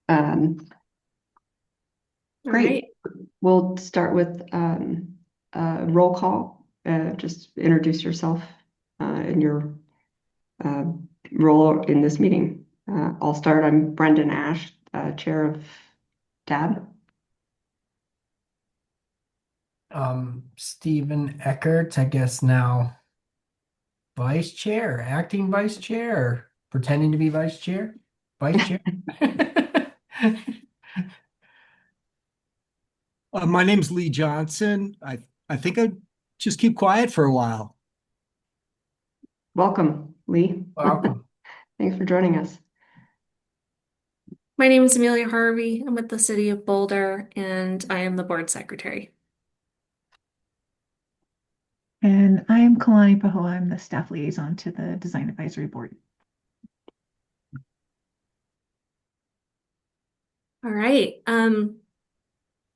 Um, All Great. right. We'll start with roll call. Just introduce yourself and your uh, role in this meeting. I'll start. I'm Brendan Ash, Chair of DAB. Stephen Eckert, I guess now vice chair, acting vice chair, pretending to be vice chair, vice chair. My name's Lee Johnson. I think I'd just keep quiet for a while. Welcome, Lee. Welcome. Thanks for joining us. My name is Amelia Harvey. I'm with the City of Boulder, and I am the board secretary. And I'm Kalani Paho. I'm the staff liaison to the Design Advisory Board. All right.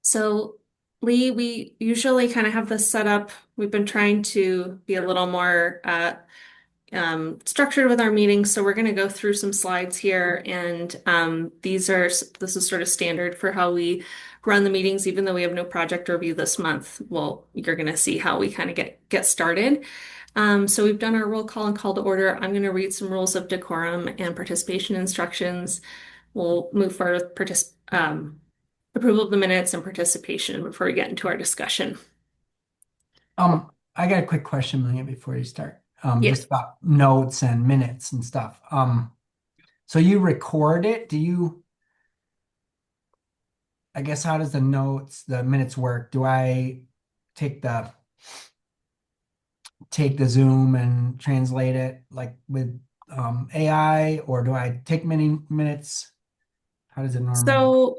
So Lee, we usually kind of have this set up. We've been trying to be a little more structured with our meetings, so we're going to go through some slides here, and this is sort of standard for how we run the meetings, even though we have no project review this month. Well, you're going to see how we kind of get started. So we've done our roll call and call to order. I'm going to read some rules of decorum and participation instructions. We'll move forward with approval of the minutes and participation before we get into our discussion. I got a quick question, Amelia, before you start. Yes. Just about notes and minutes and stuff. So you record it? I guess how does the minutes work? Do I take the take the Zoom and translate it like with AI, or do I take many minutes? How does it normally So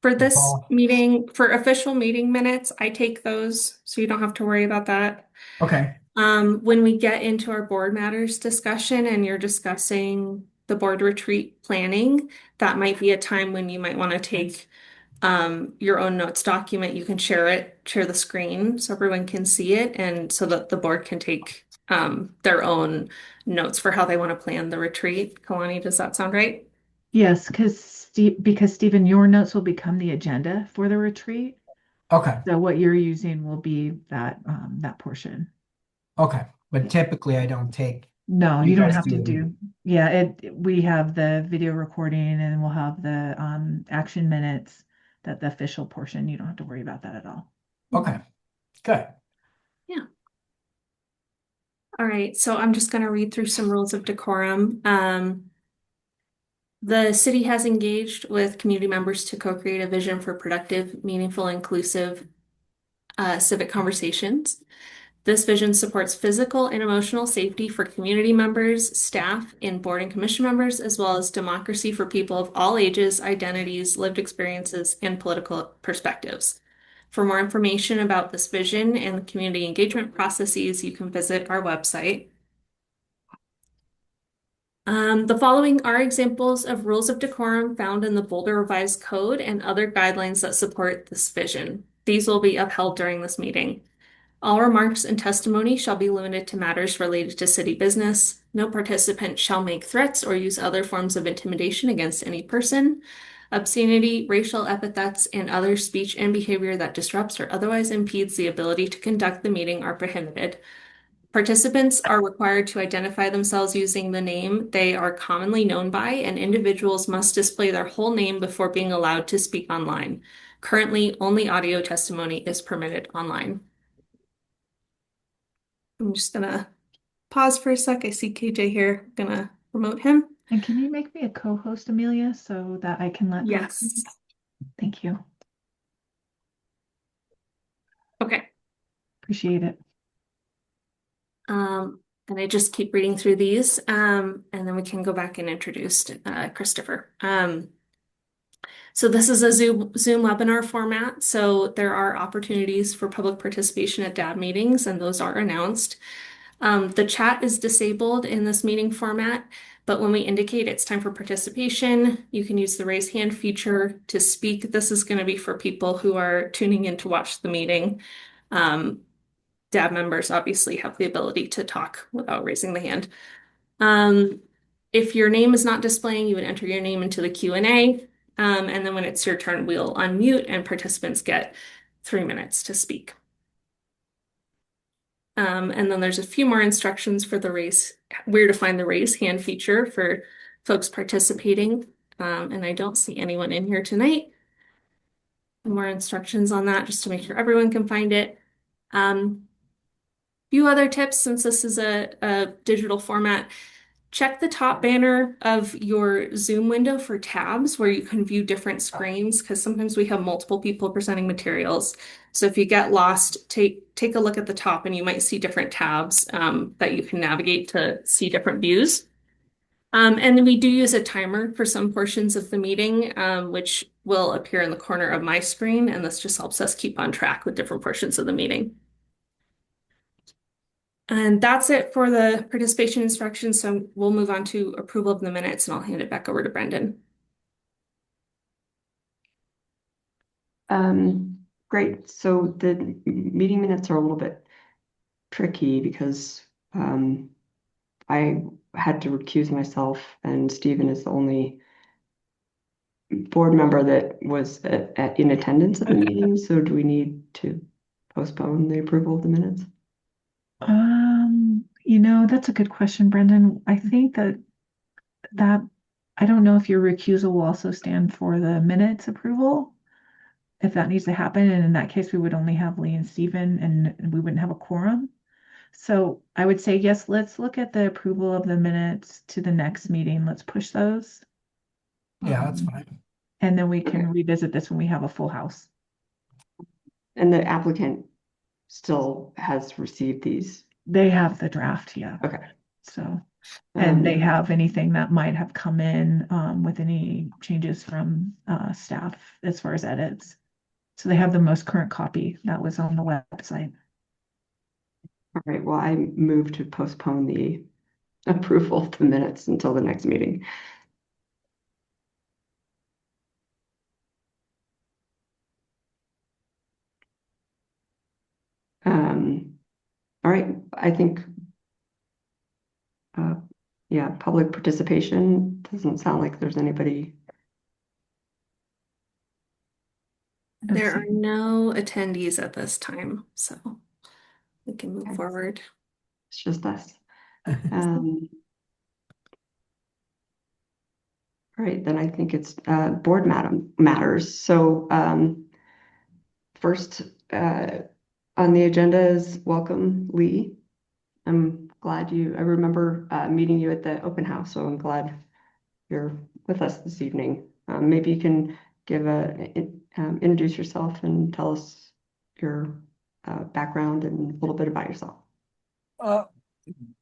for this go? meeting, for official meeting minutes, I take those, so you don't have to worry about that. Okay. When we get into our board matters discussion and you're discussing the board retreat planning, that might be a time when you might want to take your own notes document. You can share the screen so everyone can see it, and so that the board can take their own notes for how they want to plan the retreat. Kalani, does that sound right? Yes, because Stephen, your notes will become the agenda for the retreat. Okay. So what you're using will be that portion. Okay. But typically I don't take, No, you you don't guys have to do. do. Yeah, we have the video recording and we'll have the action minutes, that the official portion. You don't have to worry about that at all. Okay. Good. Yeah. All right, so I'm just going to read through some rules of decorum. The city has engaged with community members to co-create a vision for productive, meaningful, inclusive civic conversations. This vision supports physical and emotional safety for community members, staff, and board and commission members, as well as democracy for people of all ages, identities, lived experiences, and political perspectives. For more information about this vision and community engagement processes, you can visit our website. The following are examples of rules of decorum found in the Boulder Revised Code and other guidelines that support this vision. These will be upheld during this meeting. All remarks and testimony shall be limited to matters related to city business. No participant shall make threats or use other forms of intimidation against any person. Obscenity, racial epithets, and other speech and behavior that disrupts or otherwise impedes the ability to conduct the meeting are prohibited. Participants are required to identify themselves using the name they are commonly known by, and individuals must display their whole name before being allowed to speak online. Currently, only audio testimony is permitted online. I'm just gonna pause for a sec. I see KJ here. I'm gonna promote him. And can you make me a co-host, Amelia, so that I can let folks know? Yes. Thank you. Okay. Appreciate it. And I just keep reading through these, and then we can go back and introduce Christopher. So this is a Zoom webinar format, so there are opportunities for public participation at DAB meetings, and those are announced. The chat is disabled in this meeting format, but when we indicate it's time for participation, you can use the raise hand feature to speak. This is going to be for people who are tuning in to watch the meeting. DAB members obviously have the ability to talk without raising the hand. If your name is not displaying, you would enter your name into the Q&A. And then when it's your turn, we'll unmute and participants get 3 minutes to speak. And then there's a few more instructions for where to find the raise hand feature for folks participating. And I don't see anyone in here tonight. More instructions on that just to make sure everyone can find it. Few other tips since this is a digital format. Check the top banner of your Zoom window for tabs where you can view different screens because sometimes we have multiple people presenting materials. So if you get lost, take a look at the top and you might see different tabs that you can navigate to see different views. And then we do use a timer for some portions of the meeting, which will appear in the corner of my screen, and this just helps us keep on track with different portions of the meeting. And that's it for the participation instructions. So we'll move on to approval of the minutes and I'll hand it back over to Brendan. Great. So the meeting minutes are a little bit tricky because I had to recuse myself and Stephen is the only board member that was in attendance at the meeting. So do we need to postpone the approval of the minutes? That's a good question, Brendan. I think that I don't know if your recusal will also stand for the minutes approval, if that needs to happen. And in that case, we would only have Lee and Stephen and we wouldn't have a quorum. So I would say, yes, let's look at the approval of the minutes to the next meeting. Let's push those. Yeah, that's fine. And then we can Okay. revisit this when we have a full house. And the applicant still has received these. They have the draft, yeah. Okay. So, and they Um, have anything that might have come in with any changes from staff as far as edits. So they have the most current copy that was on the website. All right. Well, I move to postpone the approval of the minutes until the next meeting. All right. I think, yeah, public participation doesn't sound like there's anybody. There are no attendees at this time, so we can move Okay. forward. It's just us. All right, then I think it's board matters. So first on the agenda is welcome, Lee. I'm glad I remember meeting you at the open house, so I'm glad you're with us this evening. Maybe you can introduce yourself and tell us your background and a little bit about yourself.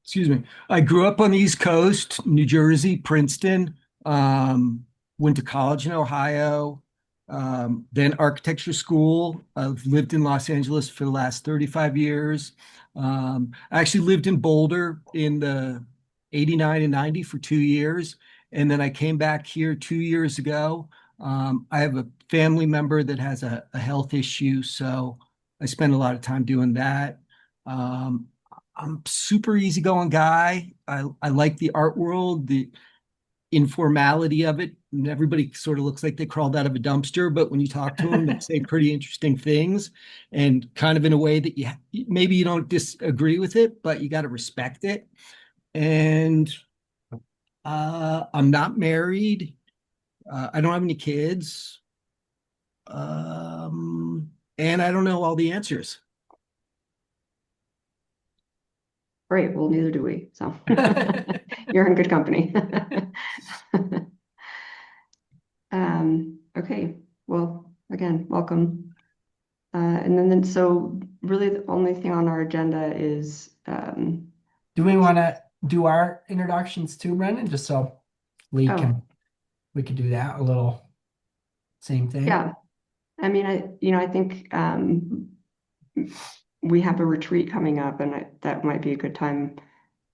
Excuse me. I grew up on the East Coast, New Jersey, Princeton. Went to college in Ohio, then architecture school. I've lived in Los Angeles for the last 35 years. I actually lived in Boulder in the 89 and 90 for 2 years. And then I came back here 2 years ago. I have a family member that has a health issue, so I spend a lot of time doing that. I'm a super easygoing guy. I like the art world, the informality of it. And everybody sort of looks like they crawled out of a dumpster, but when you talk to them, they say pretty interesting things and kind of in a way that maybe you don't disagree with it, but you got to respect it. And I'm not married. I don't have any kids. And I don't know all the answers. Great. Well, neither do we. So you're in good company. Okay. Well, again, welcome. And then so really the only thing on our agenda is Do we want to do our introductions too, Brendan? Just so we could do that a little same thing. Yeah. I mean, I think we have a retreat coming up, and that might be a good time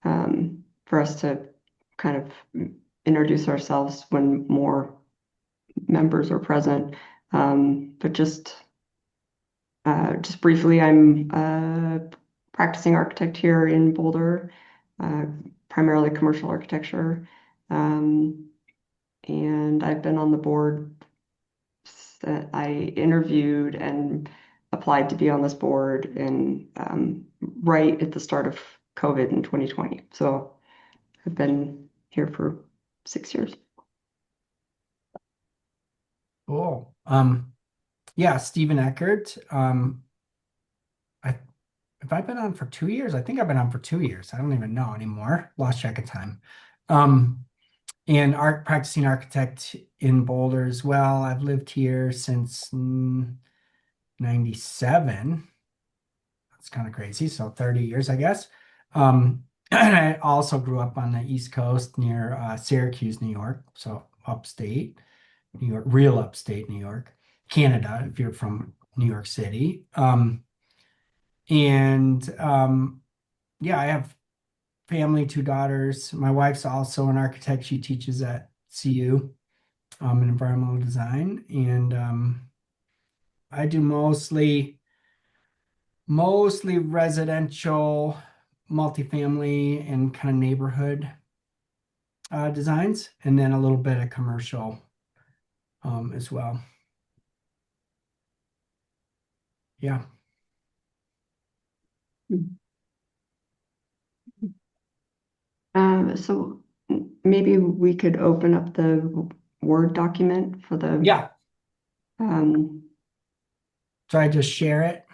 for us to kind of introduce ourselves when more members are present. But just briefly, I'm a practicing architect here in Boulder, primarily commercial architecture. And I've been on the board that I interviewed and applied to be on this board right at the start of COVID in 2020. So I've been here for 6 years. Cool. Yeah, Stephen Eckert. Have I been on for 2 years? I think I've been on for 2 years. I don't even know anymore. Lost track of time. And practicing architect in Boulder as well. I've lived here since 97. That's kind of crazy. So 30 years, I guess. And I also grew up on the East Coast near Syracuse, New York. So upstate New York, real upstate New York, Canada, if you're from New York City. Yeah, I have family, 2 daughters. My wife's also an architect. She teaches at CU in environmental design. And I do mostly residential, multifamily, and kind of neighborhood designs, and then a little bit of commercial as well. Yeah. So maybe we could open up the Word document for the Yeah. So I just share it.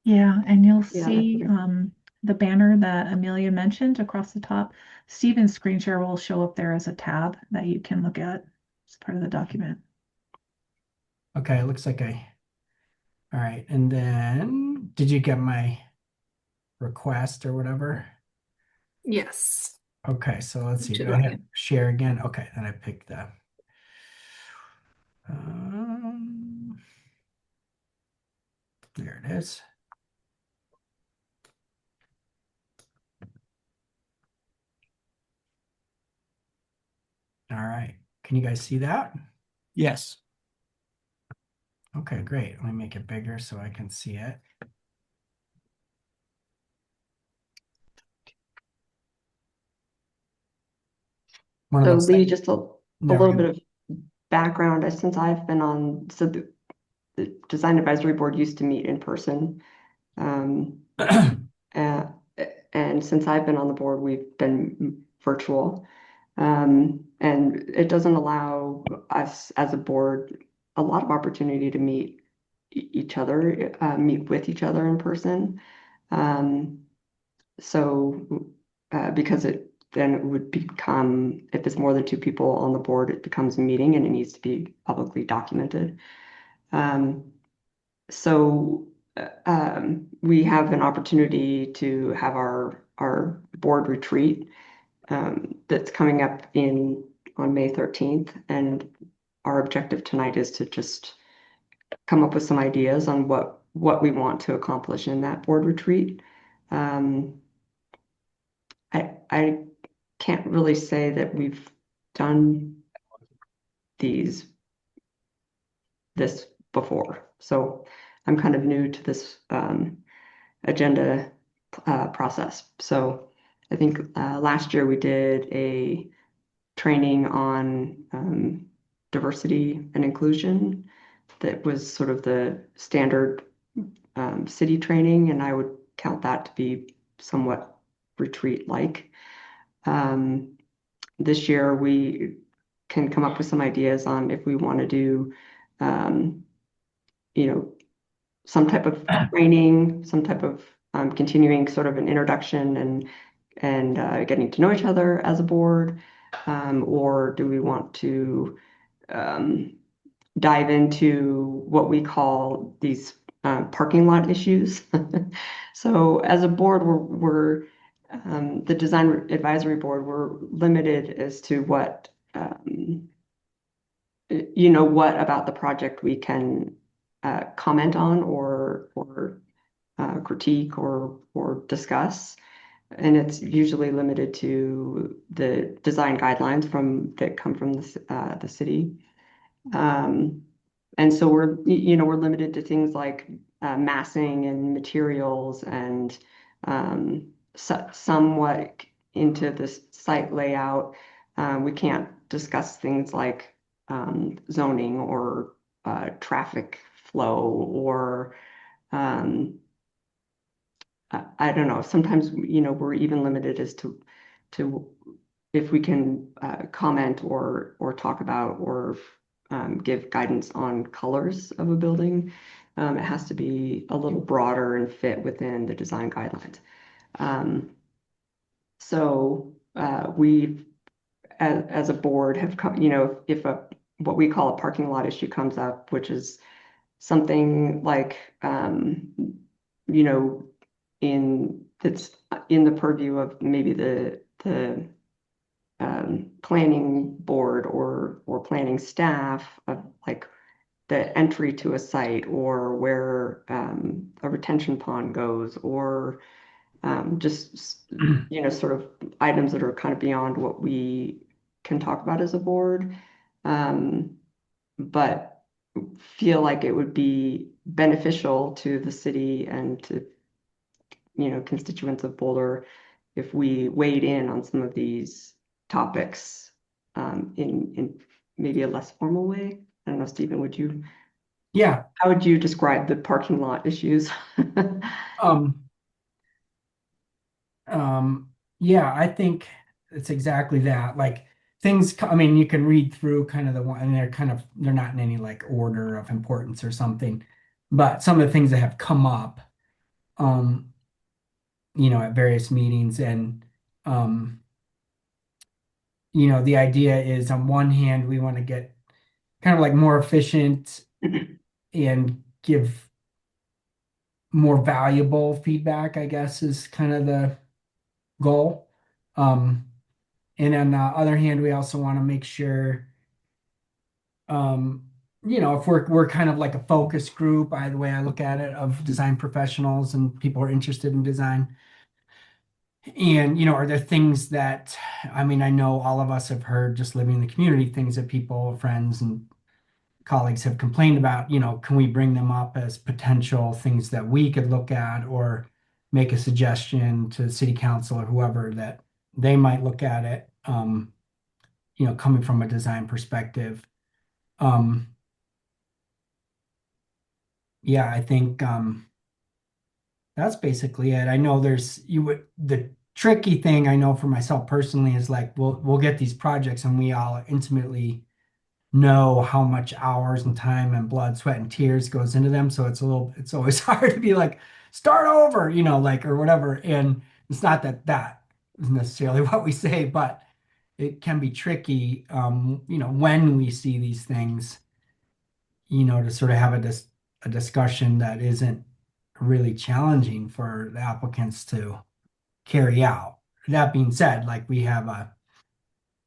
Yeah, and you'll Yeah, see okay. the banner that Amelia mentioned across the top. Stephen's screen share will show up there as a tab that you can look at as part of the document. Okay, it looks like all right. And then did you get my request or whatever? Yes. Okay, so let's see. Should Do I work. hit share again? Okay, then I pick the there it is. All right. Can you guys see that? Yes. Okay, great. Let me make it bigger so I can see it. One of So those Lee, things. just a There we little go. bit of background. Since I've been on, so the Design Advisory Board used to meet in person. Uh, and since I've been on the board, we've been virtual. And it doesn't allow us as a board a lot of opportunity to meet each other, meet with each other in person. So because then it would become, if it's more than 2 people on the board, it becomes a meeting and it needs to be publicly documented. So we have an opportunity to have our board retreat that's coming up on May 13th. And our objective tonight is to just come up with some ideas on what we want to accomplish in that board retreat. I can't really say that we've done this before. So I'm kind of new to this agenda process. So I think last year we did a training on diversity and inclusion that was sort of the standard city training, and I would count that to be somewhat retreat-like. This year we can come up with some ideas on if we want to do you know, some type of training, some type of continuing sort of an introduction and getting to know each other as a board, or do we want to dive into what we call these parking lot issues? So as a board, we're the Design Advisory Board, we're limited as to what what about the project we can comment on or critique or discuss. And it's usually limited to the design guidelines that come from the city. And so we're limited to things like massing and materials and somewhat into the site layout. We can't discuss things like zoning or traffic flow or I don't know. Sometimes, we're even limited as to if we can comment or talk about or give guidance on colors of a building. It has to be a little broader and fit within the design guidelines. So we, as a board, have come, if what we call a parking lot issue comes up, which is something like, that's in the purview of maybe the planning board or planning staff of like the entry to a site or where a retention pond goes or just sort of items that are kind of beyond what we can talk about as a board, but feel like it would be beneficial to the city and to constituents of Boulder if we weighed in on some of these topics in maybe a less formal way. I don't know, Stephen, Yeah. how would you describe the parking lot issues? Yeah, I think it's exactly that. Like things, I mean, you can read through kind of the one, and they're not in any like order of importance or something, but some of the things that have come up, um, at various meetings and, um, the idea is on one hand, we want to get kind of like more efficient and give more valuable feedback, I guess, is kind of the goal. Um, and on the other hand, we also want to make sure, um, if we're kind of like a focus group, by the way I look at it, of design professionals and people who are interested in design. And, are there things that, I mean, I know all of us have heard just living in the community, things that people, friends, and colleagues have complained about, can we bring them up as potential things that we could look at or make a suggestion to the city council or whoever that they might look at it, coming from a design perspective. Um, yeah, I think that's basically it. I know the tricky thing I know for myself personally is like we'll get these projects and we all intimately know how much hours and time and blood, sweat, and tears goes into them. So it's always hard to be like, start over, like, or whatever. And it's not that is necessarily what we say, but it can be tricky, when we see these things, to sort of have a discussion that isn't really challenging for the applicants to carry out. That being said, like we have a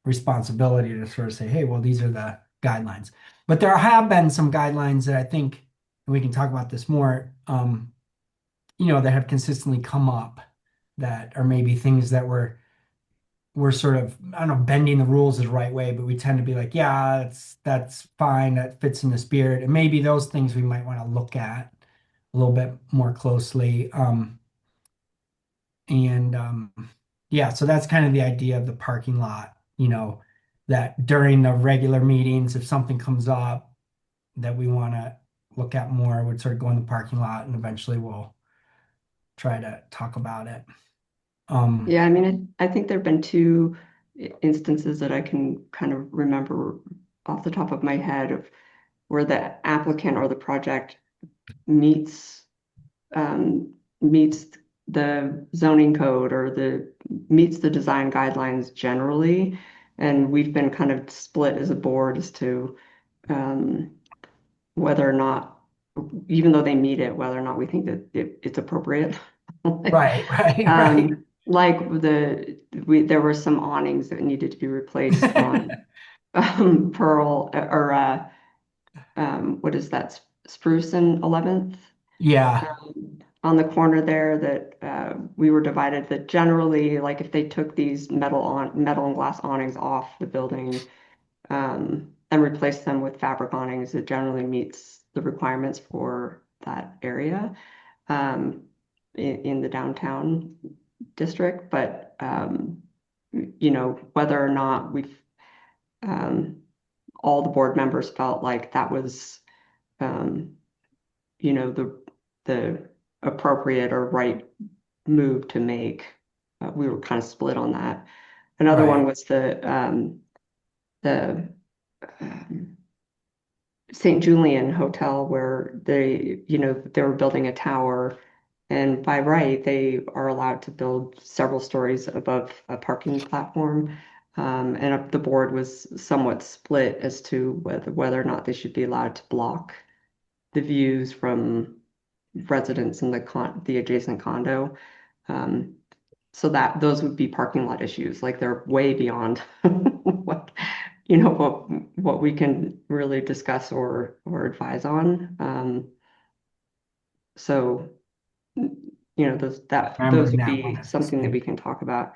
responsibility to sort of say, hey, well, these are the guidelines. But there have been some guidelines that I think, and we can talk about this more, that have consistently come up that are maybe things that we're sort of, I don't know, bending the rules is the right way, but we tend to be like, yeah, that's fine, that fits in the spirit. And maybe those things we might want to look at a little bit more closely. And yeah, so that's kind of the idea of the parking lot, that during the regular meetings, if something comes up that we want to look at more, would sort of go in the parking lot and eventually we'll try to talk about it. Yeah, I mean, I think there have been two instances that I can kind of remember off the top of my head of where the applicant or the project meets the zoning code or meets the design guidelines generally. And we've been kind of split as a board as to whether or not, even though they meet it, whether or not we think that it's appropriate. Right, right. Like there were some awnings that needed to be replaced on Pearl or what is that, Spruce and 11th? Yeah. On the corner there that we were divided that generally, like if they took these metal and glass awnings off the building and replaced them with fabric awnings, it generally meets the requirements for that area in the downtown district. But whether or not we've all the board members felt like that was you know, the appropriate or right move to make. We were kind of split on that. Another one Right. was the um, St. Julian Hotel where they were building a tower, and by right they are allowed to build several stories above a parking platform. And the board was somewhat split as to whether or not they should be allowed to block the views from residents in the adjacent condo. Um, so that those would be parking lot issues, like they're way beyond what what we can really discuss or advise on. So those Remembering would that one be as we something that we speak. can talk about.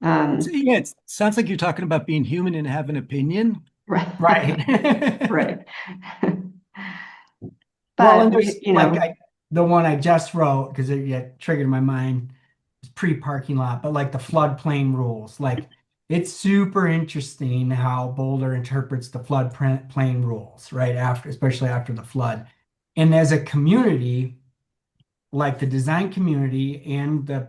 Yeah, it sounds like you're talking about being human and have an opinion. Right. Right. Right. Well, But and there's we, you like know, the one I just wrote because it triggered my mind. It's pre-parking lot, but like the floodplain rules, like it's super interesting how Boulder interprets the floodplain rules right after, especially after the flood. And as a community, like the design community and the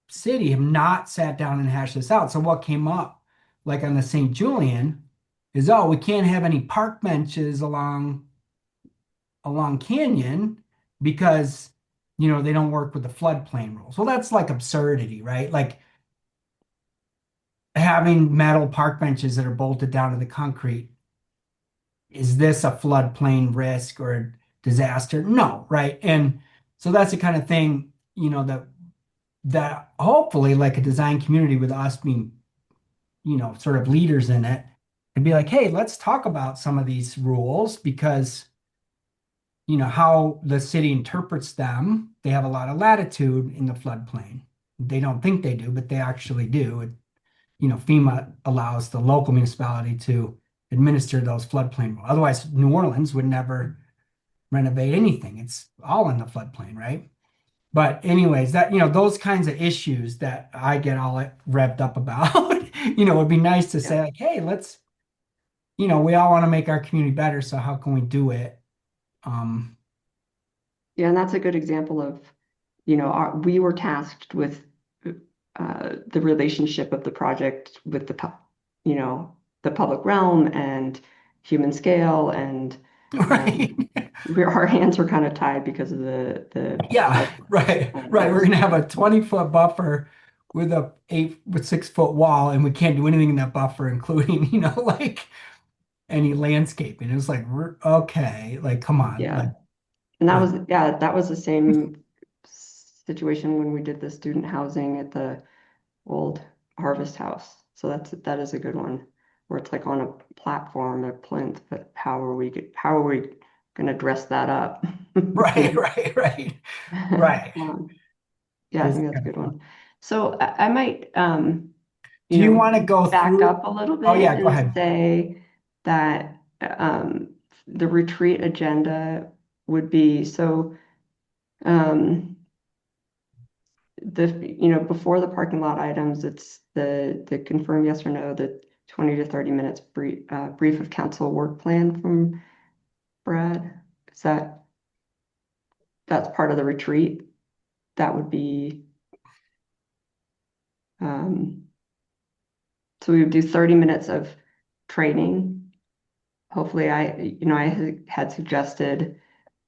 city have not sat down and hashed this out. So what came up, like on the St. Julian, is oh, we can't have any park benches along Canyon because they don't work with the floodplain rules. Well, that's like absurdity, right? Like having metal park benches that are bolted down to the concrete. Is this a floodplain risk or a disaster? No, right? And so that's the kind of thing, that hopefully like a design community with us being, sort of leaders in it, and be like, hey, let's talk about some of these rules because how the city interprets them, they have a lot of latitude in the floodplain. They don't think they do, but they actually do. FEMA allows the local municipality to administer those floodplain rules. Otherwise, New Orleans would never renovate anything. It's all in the floodplain, right? But anyways, those kinds of issues that I get all revved up about, would be nice to say yeah. like, hey, let's, we all want to make our community better. So how can we do it? Yeah, and that's a good example of, we were tasked with the relationship of the project with the public realm and human scale, and Right. our hands are kind of tied because of the Yeah, flood right, right. We're rules. gonna have a 20-foot buffer with a 6-foot wall, and we can't do anything in that buffer, including, like any landscaping. It was like, okay, like, come on, Yeah, like, and but that was the same situation when we did the student housing at the old Harvest House. So that is a good one where it's like on a platform, a plinth, but how are we gonna dress that up? right, right, right, right. Um, yeah, I It's think that's a kind of good fun. one. So I might Do you want to go back through? up a little Oh bit yeah, go and ahead. say that the retreat agenda would be um, before the parking lot items, it's the confirm yes or no, the 20 to 30 minutes brief of council work plan from Brad. Is that's part of the retreat? That would be um, so we would do 30 minutes of training. Hopefully, I had suggested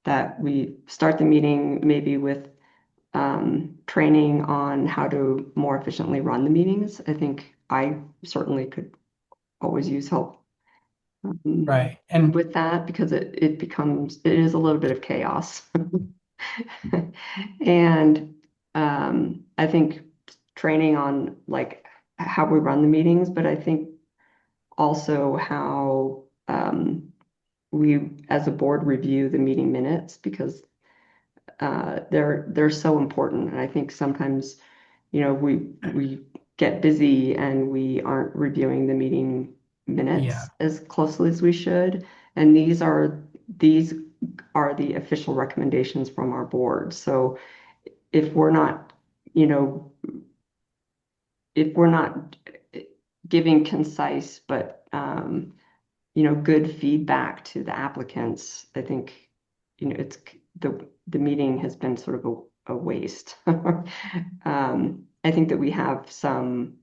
that we start the meeting maybe with training on how to more efficiently run the meetings. I think I certainly could always use help Right, and with that because it is a little bit of chaos. And I think training on like how we run the meetings, but I think also how we as a board review the meeting minutes because they're so important. And I think sometimes, we get busy and we aren't reviewing the meeting yeah, minutes as closely as we should. And these are the official recommendations from our board. So if we're not, you know, if we're not giving concise but good feedback to the applicants, I think it's the meeting has been sort of a waste. I think that we have some,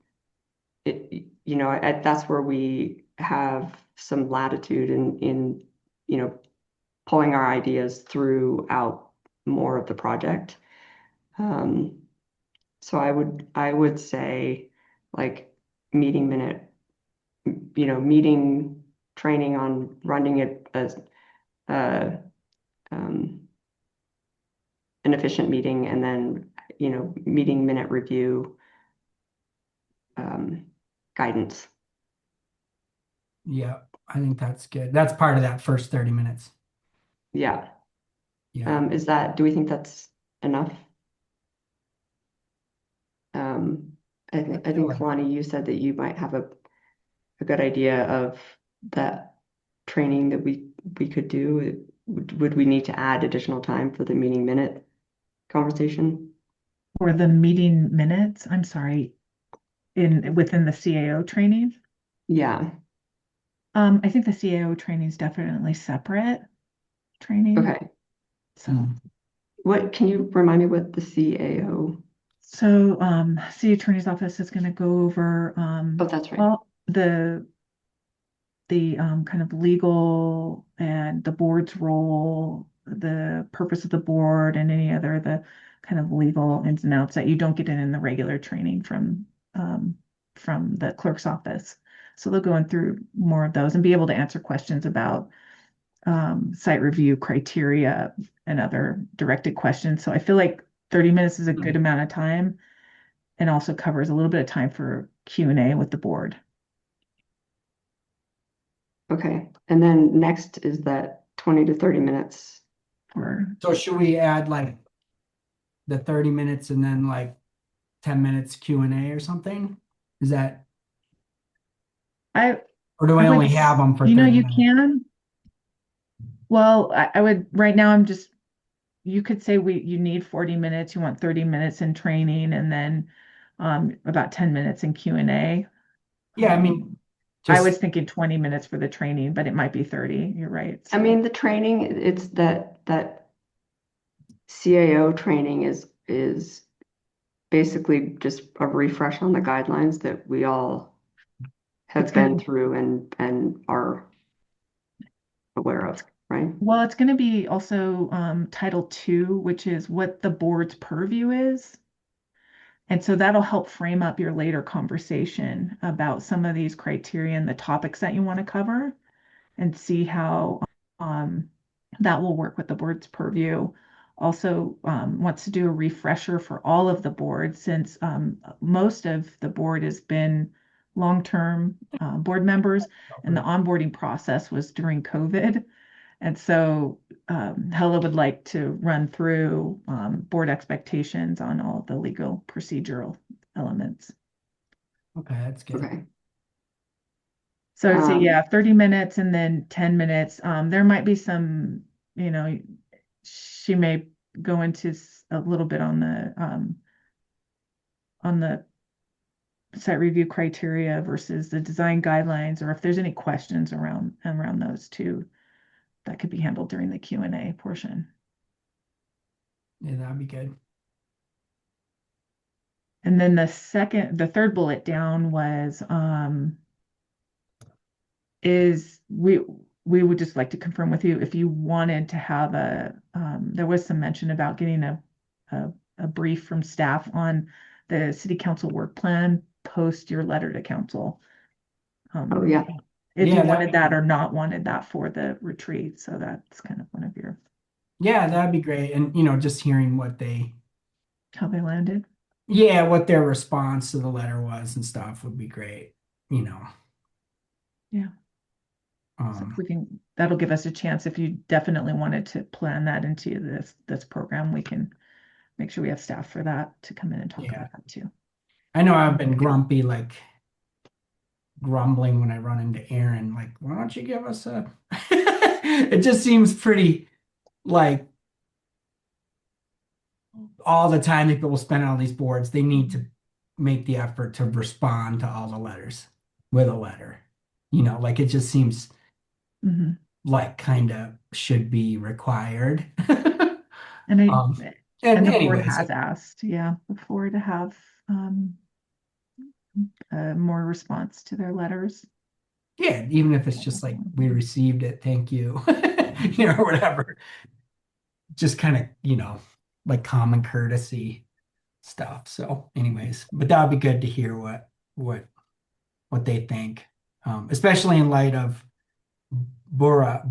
that's where we have some latitude in pulling our ideas throughout more of the project. So I would say like meeting minute, meeting training on running it as an efficient meeting, and then meeting minute review guidance. Yeah, I think that's good. That's part of that first 30 minutes. Yeah. Yeah. Do we think that's enough? I think Kalani, you said that you might have a good idea of that training that we could do. Would we need to add additional time for the meeting minute conversation? For the meeting minutes, I'm sorry, within the CAO training. Yeah. I think the CAO training is definitely separate training. Okay. So, What can you remind me what the CAO? so city attorney's office is going to go over Oh, that's right. all the kind of legal and the board's role, the purpose of the board, and any other the kind of legal ins and outs that you don't get in the regular training from the clerk's office. So they'll go in through more of those and be able to answer questions about site review criteria and other directed questions. So I feel like 30 minutes is a good amount of time and also covers a little bit of time for Q&A with the board. Okay. And then next is that 20 to 30 minutes. So should we add like the 30 minutes and then like 10 minutes Q&A or something? Is that, or do we I would only have them for you 30 minutes? Can. Well, I would right now you could say you need 40 minutes, you want 30 minutes in training, and then about 10 minutes in Q&A. Yeah, I mean, I was thinking 20 minutes for the training, but it might be 30. You're right. I mean, the training, it's that CAO training is basically just a refresh on the guidelines that we all have been through and are aware of, right? Well, it's going to be also Title II, which is what the board's purview is. And so that'll help frame up your later conversation about some of these criteria and the topics that you want to cover and see how that will work with the board's purview. Also wants to do a refresher for all of the boards since most of the board has been long-term board members and the onboarding process was during COVID. And so Hella would like to run through board expectations on all the legal procedural elements. Okay, that's good. Okay. So I'd say, yeah, 30 minutes and then 10 minutes. There might be some, she may go into a little bit on the site review criteria versus the design guidelines, or if there's any questions around those two, that could be handled during the Q&A portion. Yeah, that'd be good. And then the third bullet down was we would just like to confirm with you if you wanted to have there was some mention about getting a brief from staff on the city council work plan post your letter to council. Oh yeah. If you wanted that or not wanted that for the retreat. So that's kind of one of your. Yeah, that'd be great. And, just hearing how they landed. Yeah, what their response to the letter was and stuff would be great, Yeah. So if that'll give us a chance. If you definitely wanted to plan that into this program, we can make sure we have staff for that to come in and talk about that too. I know I've been grumpy, like grumbling when I run into Aaron, like, why don't you give us a it just seems pretty like all the time that people spend on these boards, they need to make the effort to respond to all the letters with a letter. Like it just seems like kind of should be required. And Um, and and the board anyways, has asked, yeah, before to have more response to their letters. yeah, even if it's just like we received it, thank you, or whatever. Just kind of, like common courtesy stuff. So, anyways, but that would be good to hear what what they think, especially in light of Bura,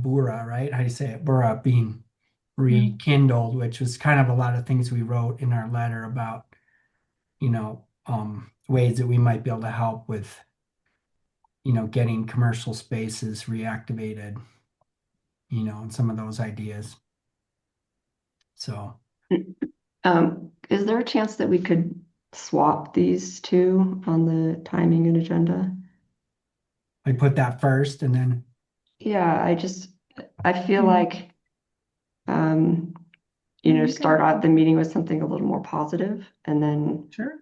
right? How do you say it? Bura being Yeah. rekindled, which was kind of a lot of things we wrote in our letter about, ways that we might be able to help with, getting commercial spaces reactivated, and some of those ideas. So, Is there a chance that we could swap these two on the timing and agenda? I put that first and then, Yeah, I feel Yeah. like, um, Yeah, you start can- out the meeting with something a little more positive Sure.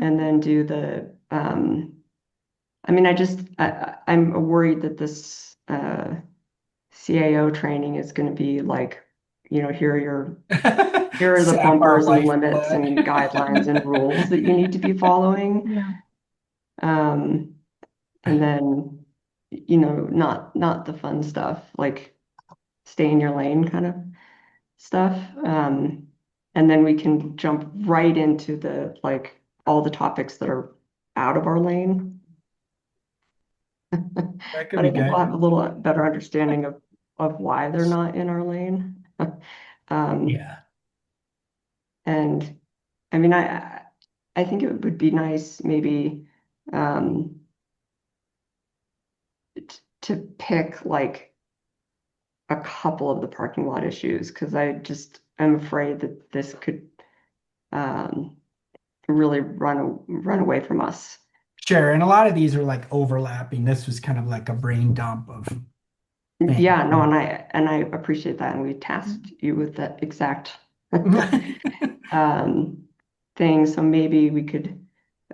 and then do the, I mean, I'm worried that this, CAO training is going to be like, here are the sap our bumpers and limits lifeblood. and guidelines and rules that you need to be following. Yeah. Um, and then, not the fun stuff, like stay in your lane kind of stuff. And then we can jump right into like all the topics that are out of our lane. That could But be I think we'll good. have a little better understanding of why they're not in our lane. Yeah. And I mean, I think it would be nice maybe, um, to pick like a couple of the parking lot issues, because I'm afraid that this could, um, really run away from us. Sure. And a lot of these are like overlapping. This was kind of like a brain dump of things. Yeah, no, and I appreciate that, and we tasked you with that exact um, thing. So maybe we could,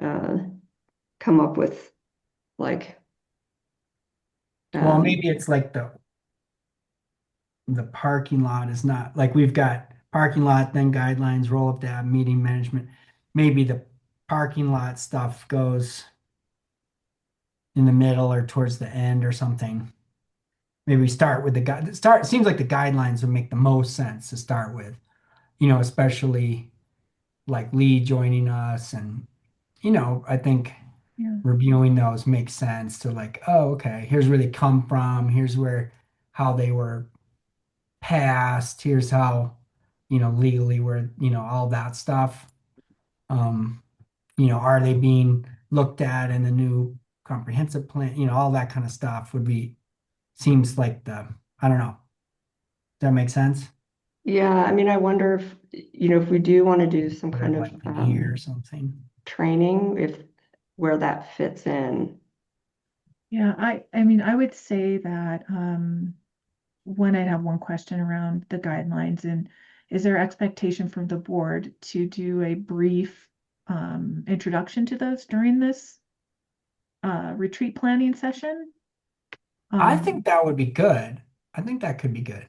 uh, come up with like, Well, um, maybe it's like the parking lot is not like we've got parking lot, then guidelines, roll up tab, meeting management. Maybe the parking lot stuff goes in the middle or towards the end or something. Maybe we start with the guide. Start. It seems like the guidelines would make the most sense to start with, especially like Lee joining us, and I think Yeah. reviewing those makes sense to like, oh, okay, here's where they come from, here's where how they were passed, here's how, legally where, all that stuff. Um, are they being looked at in the new comprehensive plan? All that kind of stuff would be seems like I don't know. Does that make sense? yeah, I mean, I wonder if we do want to do some Put kind it of, like in here or something. training, if where that fits in. Yeah, I mean, I would say that I'd have one question around the guidelines, and is there expectation from the board to do a brief introduction to those during this retreat planning session? I Um, think that would be good. I think that could be good.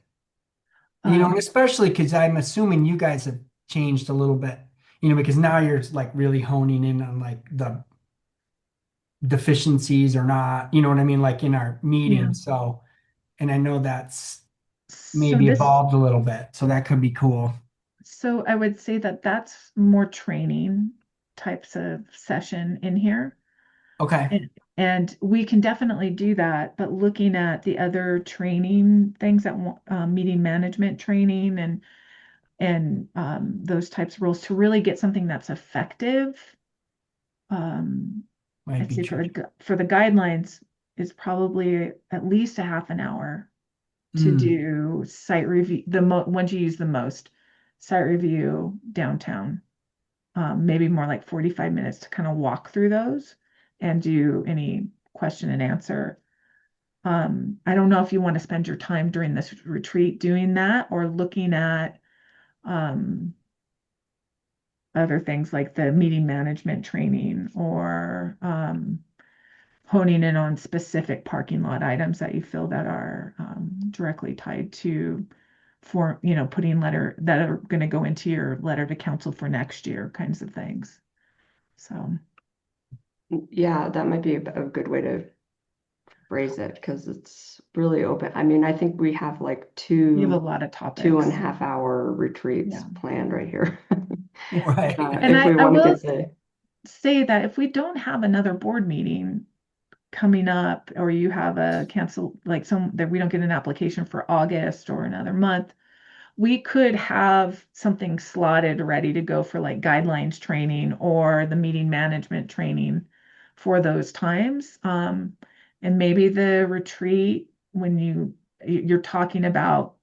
um, Especially because I'm assuming you guys have changed a little bit, because now you're like really honing in on like the deficiencies or not, you know what I mean, like in our yeah. meeting. So, and I know that's So maybe this, evolved a little bit. So that could be cool. so I would say that that's more training types of session in here. Okay. And we can definitely do that, but looking at the other training things that meeting management training and those types of roles to really get something that's effective. Might I'd be say tricky. for the guidelines is probably at least a half an hour to Mm, do site review, ones you use the most, site review downtown. Maybe more like 45 minutes to kind of walk through those and do any question and answer. I don't know if you want to spend your time during this retreat doing that or looking at um, other things like the meeting management training or honing in on specific parking lot items that you feel that are directly tied to putting letter that are going to go into your letter to council for next year kinds of things. So Yeah, that might be a good way to phrase it because it's really open. I mean, I think we have like we have a two lot of topics. 2.5 hour retreats Yeah. planned right here. Right. And If we I want to will get the, say that if we don't have another board meeting coming up, or you have a cancel, like that we don't get an application for August or another month, we could have something slotted ready to go for like guidelines training or the meeting management training for those times. And maybe the retreat, when you're talking about,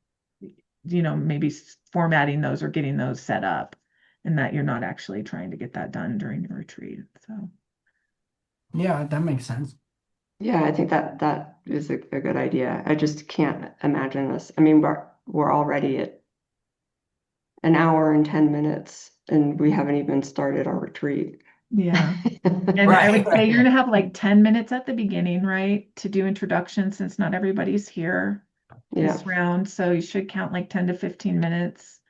maybe formatting those or getting those set up, and that you're not actually trying to get that done during your retreat. So Yeah, that makes sense. yeah, I think that is a good idea. I just can't imagine this. I mean, we're already at an hour and 10 minutes and we haven't even started our retreat. yeah. And I Right, would say you're right. gonna have like 10 minutes at the beginning, right? To do introductions since not everybody's here Yeah, this round. So you should count like 10 to 15 minutes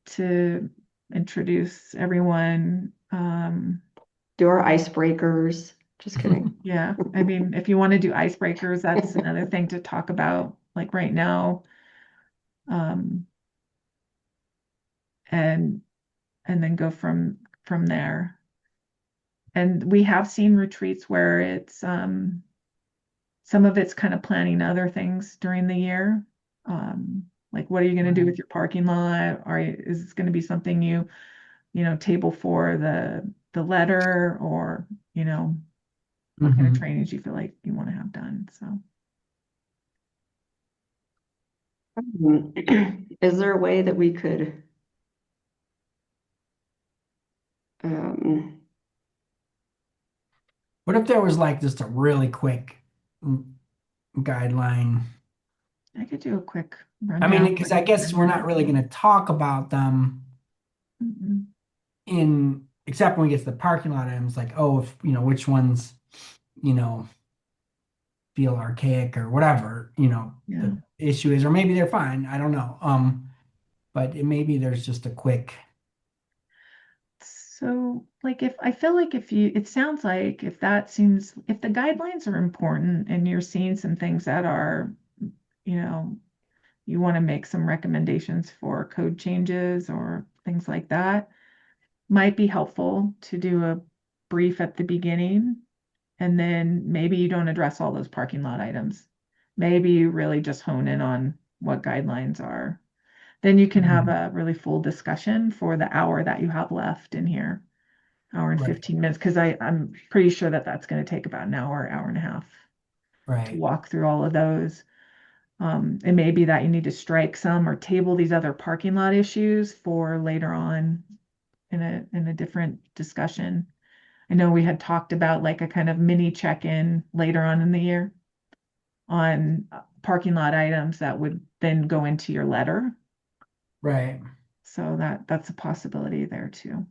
to introduce everyone. do our icebreakers. Just kidding. Yeah, I mean, if you want to do icebreakers, that's another thing to talk about, like right now. Um, and then go from there. And we have seen retreats where it's some of it's kind of planning other things during the year. Like what are you going to do with your parking lot? Is this going to be something table for the letter, or what kind of Mhm. trainings you feel like you want to have done? So Is there a way that we could um, What if there was like just a really quick mm, guideline? I could do a quick I mean, rundown. because I guess we're not really going to talk about them Mhm. except when we get to the parking lot items, like, oh, if, which ones, you know, feel archaic or whatever, Yeah. the issue is, or maybe they're fine. I don't know. But maybe there's just a quick, So, like, if I feel like it sounds like if the guidelines are important and you're seeing some things that are, you know, you want to make some recommendations for code changes or things like that, might be helpful to do a brief at the beginning. And then maybe you don't address all those parking lot items. Maybe you really just hone in on what guidelines are. Then you can have a really full discussion for the hour that you have left in here. Hour and right, 15 minutes, because I'm pretty sure that that's going to take about an hour and a half to right, walk through all of those. It may be that you need to strike some or table these other parking lot issues for later on in a different discussion. I know we had talked about like a kind of mini check-in later on in the year on parking lot items that would then go into your letter. right. So that's a possibility there too.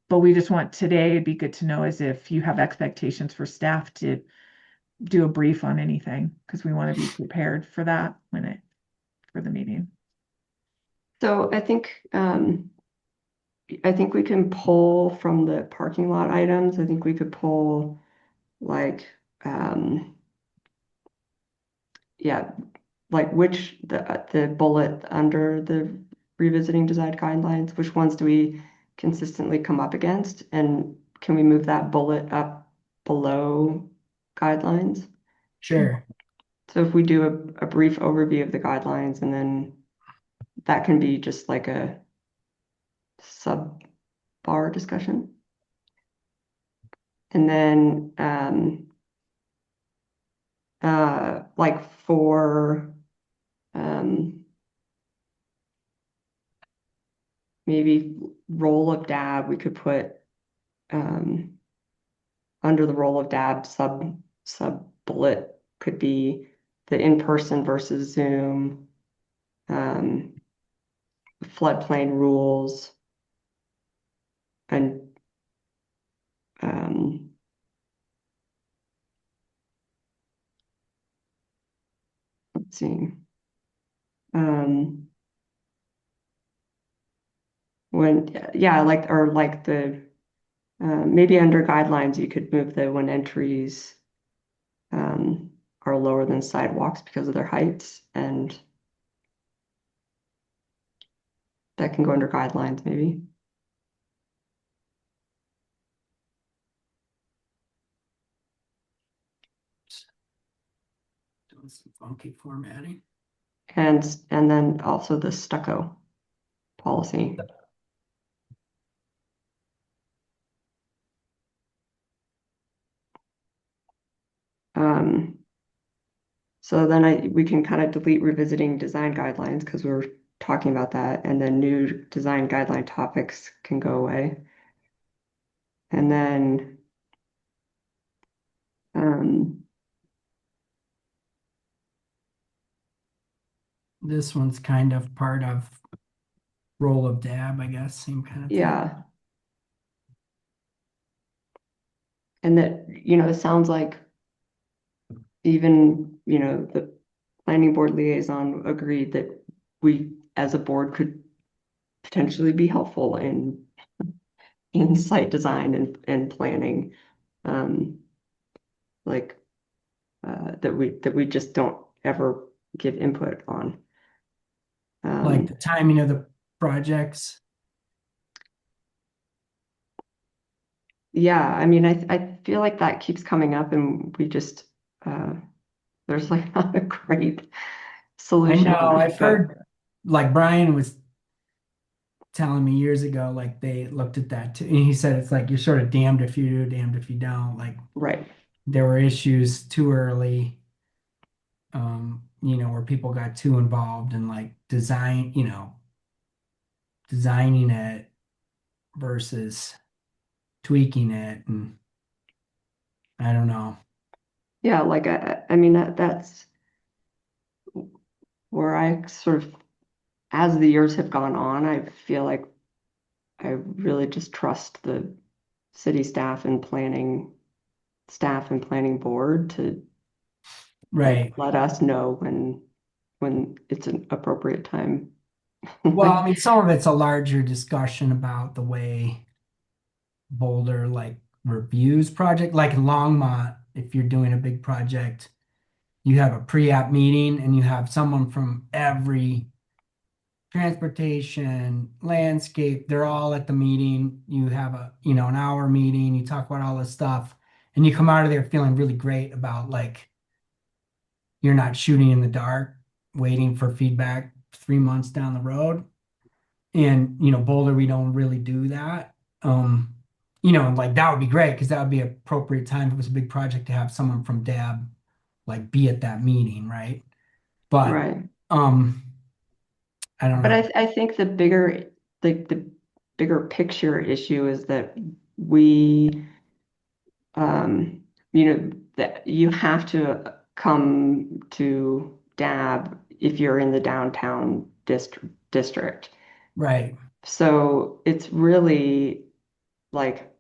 But we just want today, it'd be good to know is if you have expectations for staff to do a brief on anything, because we want to be prepared for that for the meeting. so I think we can pull from the parking lot items. I think we could pull like yeah, like which the bullet under the revisiting design guidelines, which ones do we consistently come up against? And can we move that bullet up below guidelines? Sure. So if we do a brief overview of the guidelines and then that can be just like a sub bar discussion. And then like for maybe role of DAB, we could put um, under the role of DAB sub bullet could be the in-person versus Zoom, um, floodplain rules, and um, seeing. When, yeah, like the, maybe under guidelines, you could move the when entries are lower than sidewalks because of their heights, and that can go under guidelines maybe. Doing some funky formatting. And then also the stucco policy. So then we can kind of delete revisiting design guidelines because we're talking about that, and then new design guideline topics can go away. And then This one's kind of part of role of DAB, I guess, same kind of thing. yeah. And that, it sounds like even, the planning board liaison agreed that we, as a board, could potentially be helpful in site design and planning. Like that we just don't ever give input on. Like the timing of the projects. Yeah, I mean, I feel like that keeps coming up, and we just there's like not a great I solution know, on I've it, but heard, like Brian was telling me years ago, like they looked at that too, and he said it's like you're sort of damned if you do, damned if you don't. Like right. there were issues too early, where people got too involved in like designing it versus tweaking it, and I don't know. Yeah, like I mean that's where I sort of, as the years have gone on, I feel like I really just trust the city staff and planning board to Right. let us know when it's an appropriate time. Well, I Like, mean, some of it's a larger discussion about the way Boulder like reviews project, like in Longmont, if you're doing a big project, you have a pre-app meeting and you have someone from every transportation, landscape, they're all at the meeting. You have an hour meeting, you talk about all this stuff, and you come out of there feeling really great about like you're not shooting in the dark, waiting for feedback 3 months down the road. And Boulder, we don't really do that. Like that would be great because that would be appropriate time if it was a big project to have someone from DAB like be at that meeting, right? But right. I don't But know. I think the bigger picture issue is that we that you have to come to DAB if you're in the downtown district. Right, So it's really like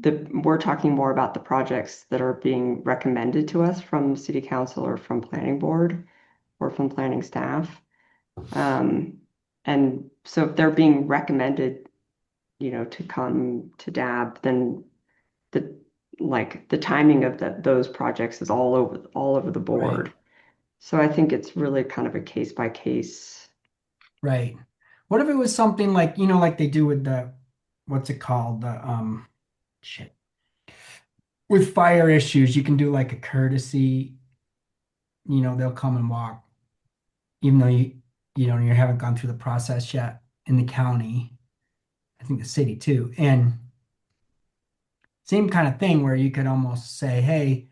we're talking more about the projects that are being recommended to us from city council or from planning board or from planning staff. And so if they're being recommended, to come to DAB, then the the timing of those projects is all over the right, board. So I think it's really kind of a case by case. right. What if it was something like, like they do with what's it called? Shit. With fire issues, you can do like a courtesy, they'll come and walk, even though you haven't gone through the process yet in the county. I think the city too. And same kind of thing where you could almost say, hey,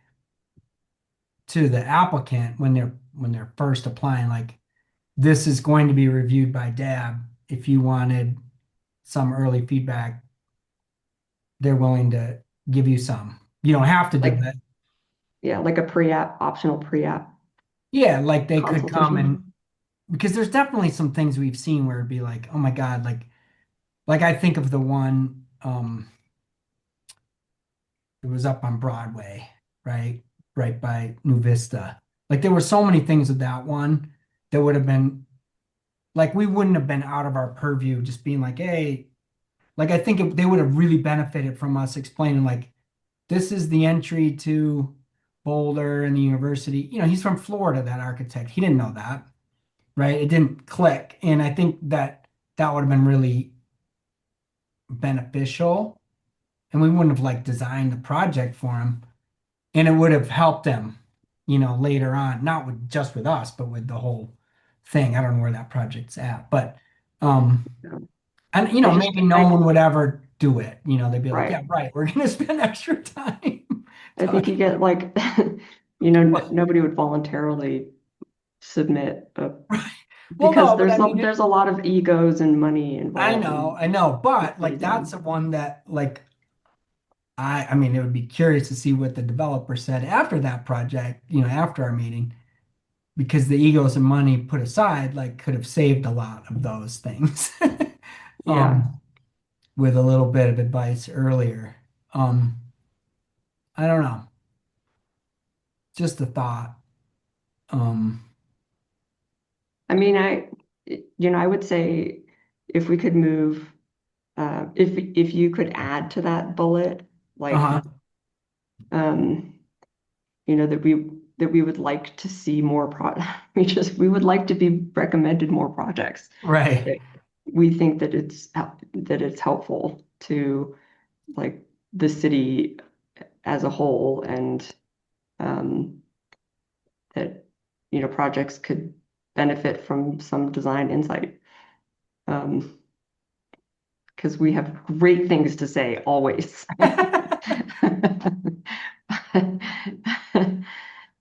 to the applicant when they're first applying, like this is going to be reviewed by DAB. If you wanted some early feedback, they're willing to give you some. You don't have to do Like, it. yeah, like a pre-app, optional pre-app Yeah, like they could come and consultation. because there's definitely some things we've seen where it'd be like, oh my God, like I think of the one it was up on Broadway, right? Right by New Vista. Like there were so many things with that one that would have been like we wouldn't have been out of our purview just being like, hey, like I think they would have really benefited from us explaining like this is the entry to Boulder and the university. You know, he's from Florida, that architect. He didn't know that, right? It didn't click. And I think that that would have been really beneficial. And we wouldn't have like designed the project for him. And it would have helped him, you know, later on, not with just with us, but with the whole thing. I don't know where that project's at, but Yeah. and you I know, just, maybe no one would ever do it. You know, they'd be like, right. yeah, right, we're gonna spend extra time I think you talking. get like, nobody would voluntarily submit Well, because no, but I mean, there's a lot of egos and money involved in I know, the but city like that's zone. the one that like I mean, it would be curious to see what the developer said after that project, you know, after our meeting, because the egos and money put aside, like could have saved a lot of those things. Yeah. With a little bit of advice earlier. Um, I don't know, just a thought. Um, I mean, I would say if we could move, if you could add to that bullet, like, uh-huh, um, that we would like to see more we would like to be recommended more projects. right, That we think that it's helpful to like the city as a whole, and um, that projects could benefit from some design insight. Because we have great things to say always.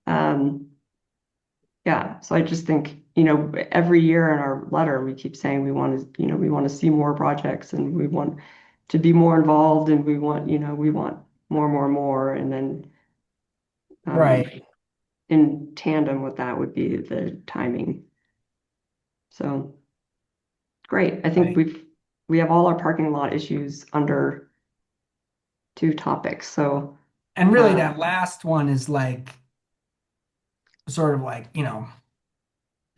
Um, yeah, so I just think, every year in our letter, we keep saying we want to see more projects, and we want to be more involved, and we want more. And then right, in tandem with that would be the timing. So great. I think right. we have all our parking lot issues under 2 topics. So And really, uh, that last one is like sort of like, you know,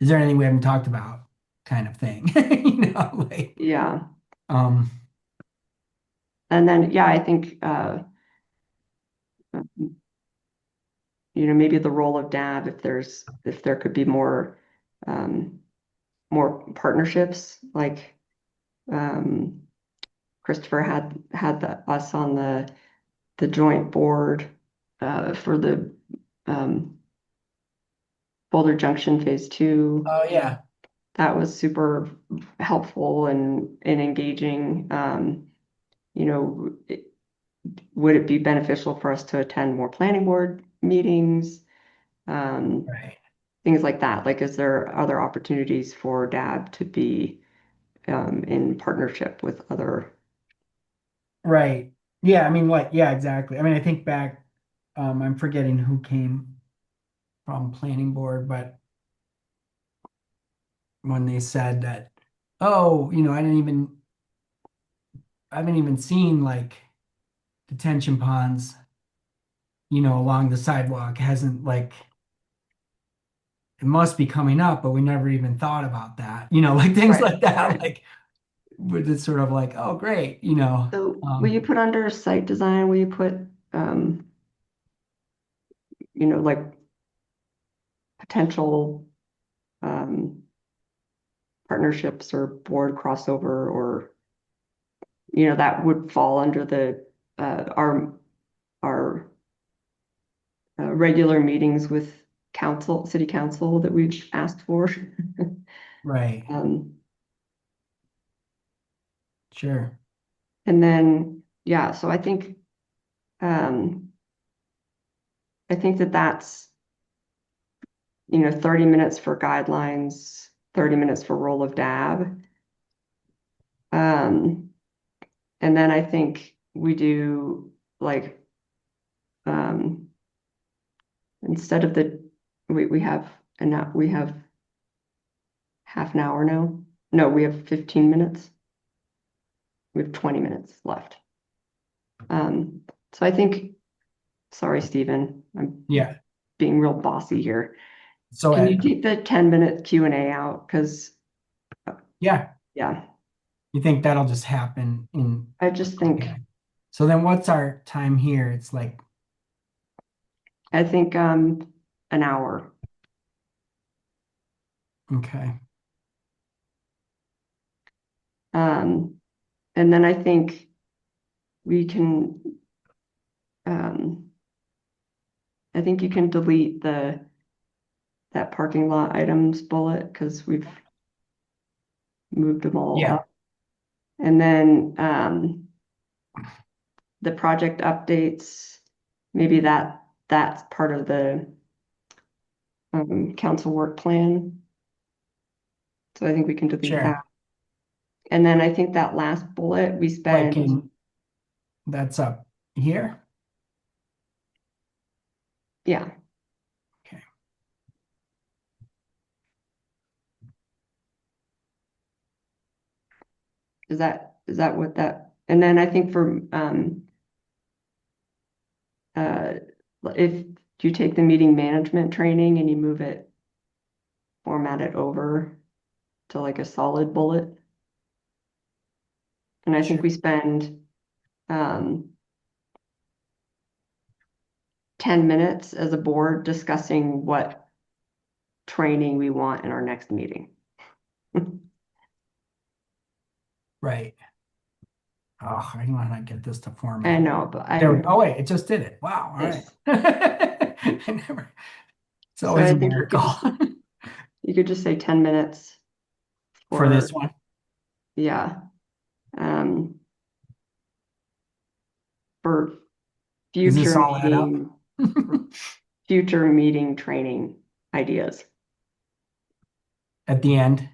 is there anything we haven't talked about kind of thing, you know, like, yeah. um, And then yeah, I think maybe the role of DAB, if there could be um, more partnerships, like um, Christopher had us on the joint board for the um, Boulder Junction Phase 2. oh yeah, That was super helpful and engaging. Would it be beneficial for us to attend more planning board meetings? Um, right, things like that. Like, is there other opportunities for DAB to be in partnership with other? right. Yeah, I mean, like, yeah, exactly. I mean, I think back, I'm forgetting who came from planning board, but when they said that, oh, you know, I haven't even seen like detention ponds, you know, along the sidewalk hasn't like it must be coming up, but we never even thought about that. You know, like things Right, like that, right. like with it's sort of like, oh great, you know. So will you put under site design, will you put um, like potential um, partnerships or board crossover, or that would fall under the our regular meetings with city council that we've asked for. Right, Um, sure. and then, yeah, so um, I think that's, 30 minutes for guidelines, 30 minutes for role of DAB. Um, and then I think we do like, um, instead of we have, and now we have half an hour now. No, we have 15 minutes. We have 20 minutes left. So I think, sorry, Stephen, I'm Yeah. being real bossy here. So Can you keep the 10-minute Q&A out? Because, yeah, yeah, you think that'll just happen in, I just think, okay. So then what's our time here? It's like, I think an hour. okay, And then I think we can, I think you can delete that parking lot items bullet because we've moved them all yeah, up. And then the project updates, maybe that's part of the council work plan. So I think we can delete sure. that. And then I think that last bullet we Like spend, that's up here. yeah. Okay. Is that what that, and then I think for uh if you take the meeting management training and you move it, format it over to like a solid bullet. And I think Sure. we spend 10 minutes as a board discussing what training we want in our next meeting. Right. Oh, I want to get this to I format. know, but There we go. Oh wait, it just did it. Wow. All right. Yes. I never. It's So always I a think miracle you could just say 10 minutes for this one. yeah. Um, for Does this future all add up? future meeting training ideas. At the end.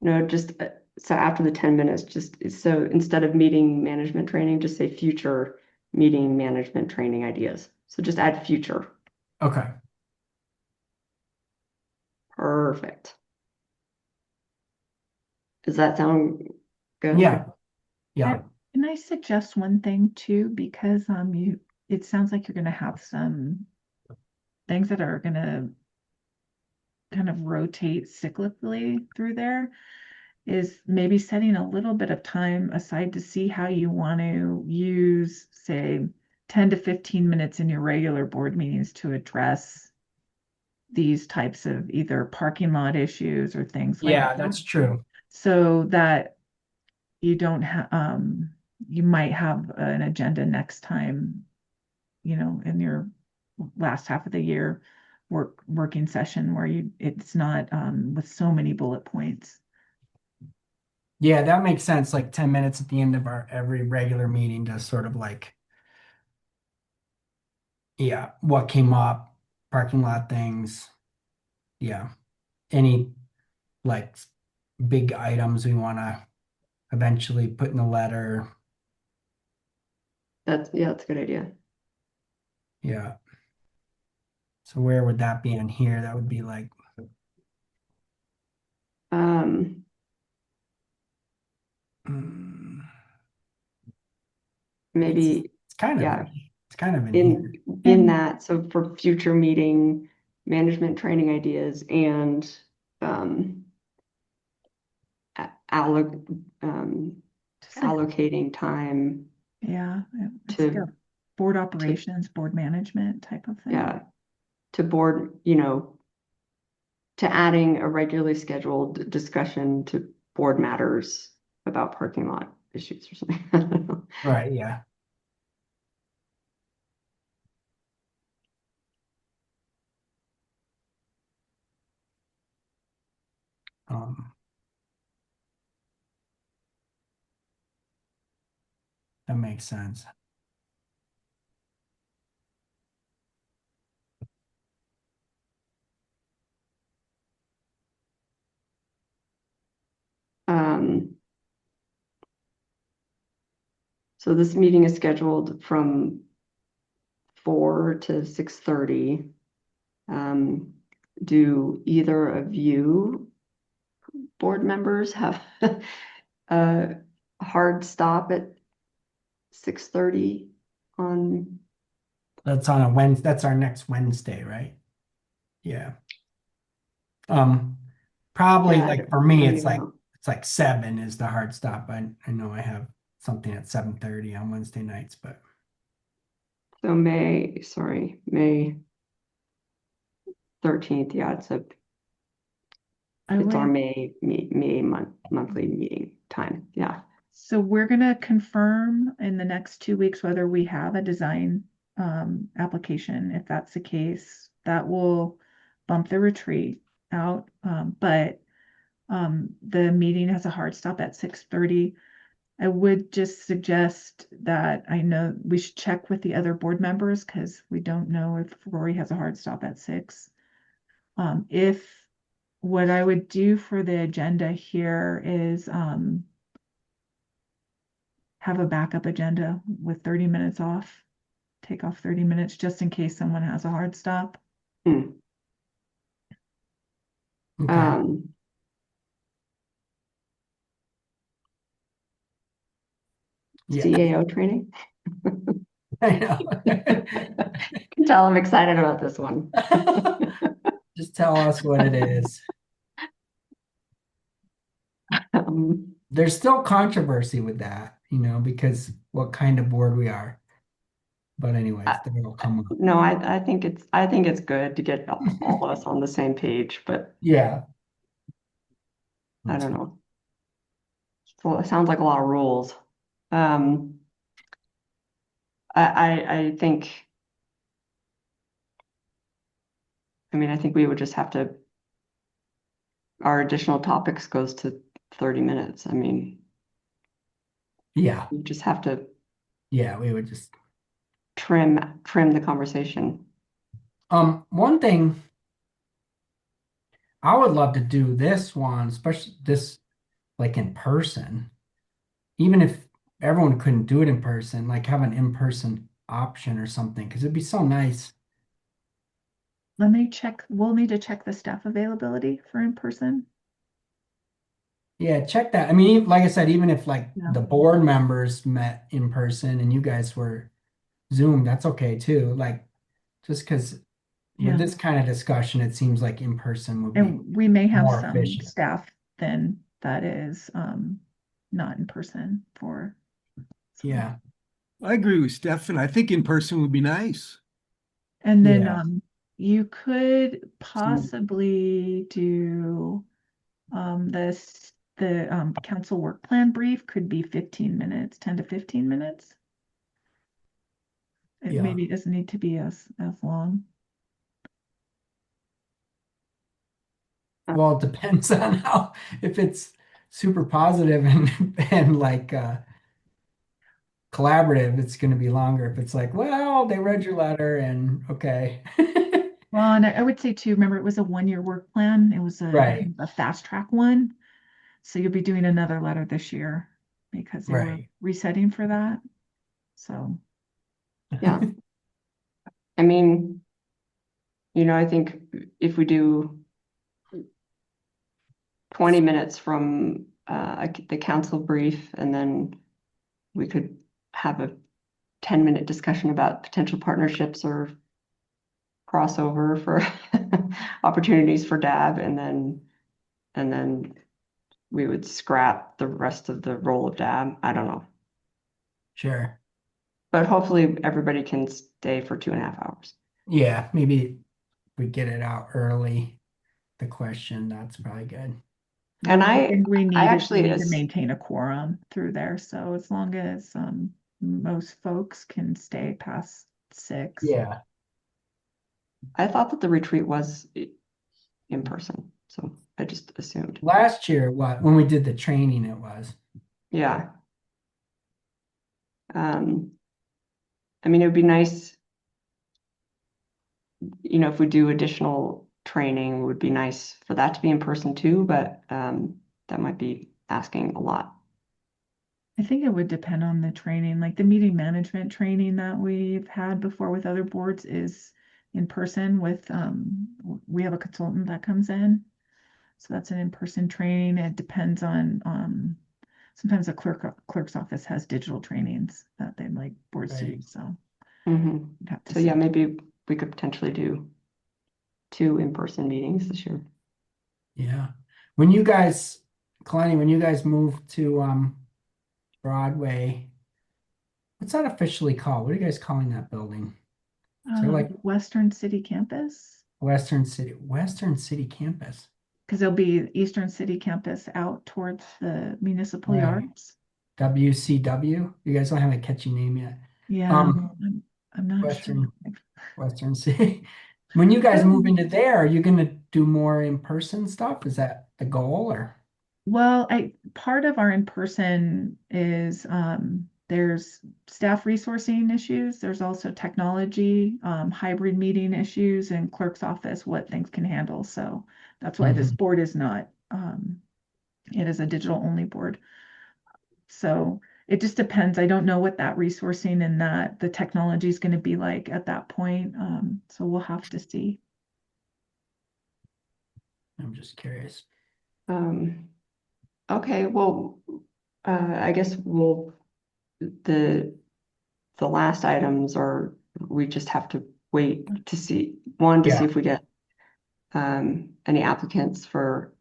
No, just so after the 10 minutes, just so instead of meeting management training, just say future meeting management training ideas. So just add future. Okay. Perfect. Does that sound good? Yeah. Yeah. Can I suggest one thing too? Because it sounds like you're gonna have some things that are gonna kind of rotate cyclically through there, is maybe setting a little bit of time aside to see how you want to use, say, 10 to 15 minutes in your regular board meetings to address these types of either parking lot issues or things like Yeah, that. that's true. So that you don't have, you might have an agenda next time, in your last half of the year working session where it's not with so many bullet points. Yeah, that makes sense. Like 10 minutes at the end of our every regular meeting to sort of like, yeah, what came up, parking lot things. Yeah. Any like big items we want to eventually put in the letter. That's a good idea. Yeah. So where would that be in here? That would be like, Um, mm, maybe it's kind of yeah, in here. in that. So for future meeting management training ideas and alloc Just like, allocating time yeah, it's to like a board operations, board management type of thing. yeah, to board, to adding a regularly scheduled discussion to board matters about parking lot issues or something. I don't know. Right. Yeah. Um, that makes sense. Um, so this meeting is scheduled from 4 to 6:30. Do either of you board members have a hard stop at 6:30 on, That's on a Wednesday. That's our next Wednesday, right? Yeah. Probably Yeah, like for me, I it's don't know. like 7 is the hard stop. I know I have something at 7:30 on Wednesday nights, but So May 13th. Yeah, it's I our would, May monthly meeting time. Yeah. so we're gonna confirm in the next 2 weeks whether we have a design application. If that's the case, that will bump the retreat out. But the meeting has a hard stop at 6:30. I would just suggest that I know we should check with the other board members because we don't know if Rory has a hard stop at 6. If what I would do for the agenda here is have a backup agenda with 30 minutes off, take off 30 minutes just in case someone has a hard stop. Hmm. okay. Yeah. CAO training. I know. Can tell I'm excited about this one. Just tell us what it is. There's still controversy with that, because what kind of board we are. But anyways, that'll come up. No, I think it's good to get all of us on the same page, but Yeah. I don't know. So it sounds like a lot of rules. I think. I mean, I think we would just have to. Our additional topics goes to 30 minutes. I mean, Yeah. you just have to Yeah, we would just trim the conversation. one thing I would love to do this one, especially this like in person, even if everyone couldn't do it in person, like have an in-person option or something, because it'd be so nice. Let me check, we'll need to check the staff availability for in person. Yeah, check that. I mean, like I said, even if like Yeah. the board members met in person and you guys were Zoom, that's okay too. Like, just because Yeah. with this kind of discussion, it seems like in person would be And we may have more some efficient. staff then that is not in person for. so. Yeah. I agree with Stefan. I think in person would be nice. And then Yeah. you could possibly do the council work plan brief could be 15 minutes, 10 to 15 minutes. It Yeah. maybe doesn't need to be as long. Well, it depends on how, if it's super positive and like collaborative, it's going to be longer. If it's like, well, they read your letter and okay. Well, and I would say too, remember it was a 1-year work plan. It was Right. a fast track one. So you'll be doing another letter this year because they were Right. resetting for that. So Yeah. I mean, I think if we do 20 minutes from the council brief, and then we could have a 10-minute discussion about potential partnerships or crossover for opportunities for DAB, and then we would scrap the rest of the role of DAB. I don't know. Sure. But hopefully everybody can stay for 2.5 hours. Yeah, maybe we get it out early. The question, that's probably good. And I think we need actually to maintain a quorum through there. So as long as most folks can stay past 6. Yeah. I thought that the retreat was in person, so I just assumed. Last year, when we did the training, it was. Yeah. I mean, it would be nice, if we do additional training, it would be nice for that to be in person too, but that might be asking a lot. I think it would depend on the training, like the meeting management training that we've had before with other boards is in person with, we have a consultant that comes in. So that's an in-person training. It depends on, sometimes the clerk's office has digital trainings that they like boards to do. Right. So Mhm. you'd have to So yeah, see. maybe we could potentially do 2 in-person meetings this year. Yeah. When you guys, Kalani, when you guys moved to Broadway, what's that officially called? What are you guys calling that building? So like Western City Campus, Western City Campus. because there'll be Eastern City Campus out towards the municipal Right. yards. WCW. You guys don't have a catchy name yet. Yeah, I'm not Western sure. Western City. When you guys move into there, are you gonna do more in-person stuff? Is that the goal or? Well, part of our in-person is there's staff resourcing issues. There's also technology, hybrid meeting issues, and clerk's office, what things can handle. So that's why this board is not, it is a digital only board. So it just depends. I don't know what that resourcing and that the technology is going to be like at that point. So we'll have to see. I'm just curious. Okay, well, I guess the last items are, we just have to wait to see, to Yeah. see if we get any applicants for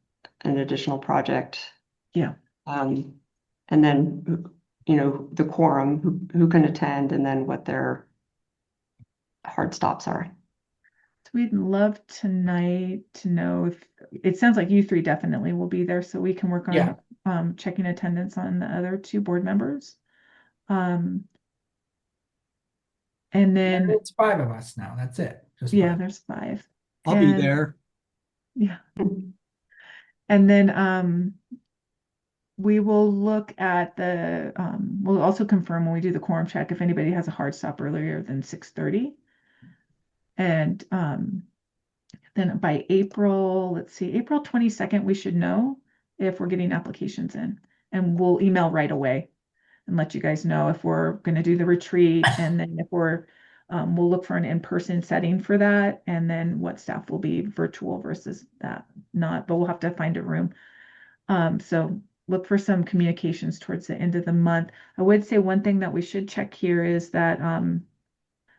an additional project. Yeah. And then, the quorum, who can attend, and then what their hard stops are. So we'd love tonight to know if, it sounds like you three definitely will be there, so we can work on checking attendance on the other 2 board members. And then, It's 5 of us now. That's it. Just yeah, 5. there's 5. I'll be there. Yeah. And then we will look at we'll also confirm when we do the quorum check if anybody has a hard stop earlier than 6:30. And then by April 22nd, we should know if we're getting applications in. And we'll email right away and let you guys know if we're going to do the retreat. And then if we'll look for an in-person setting for that. And then what staff will be virtual versus that not, but we'll have to find a room. So look for some communications towards the end of the month. I would say one thing that we should check here is that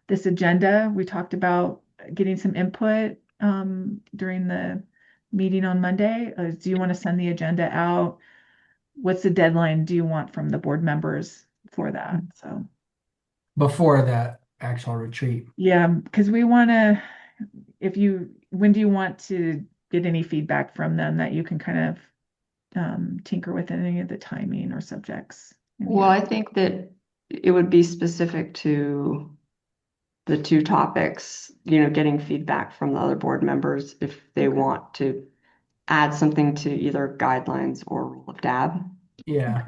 this agenda, we talked about getting some input during the meeting on Monday. Do you want to send the agenda out? What's the deadline do you want from the board members for that? So Before the actual retreat. yeah, because we want to, when do you want to get any feedback from them that you can kind of tinker with any of the timing or subjects? Well, I think that it would be specific to the 2 topics, getting feedback from the other board members if they want to add something to either guidelines or rule of DAB. Yeah.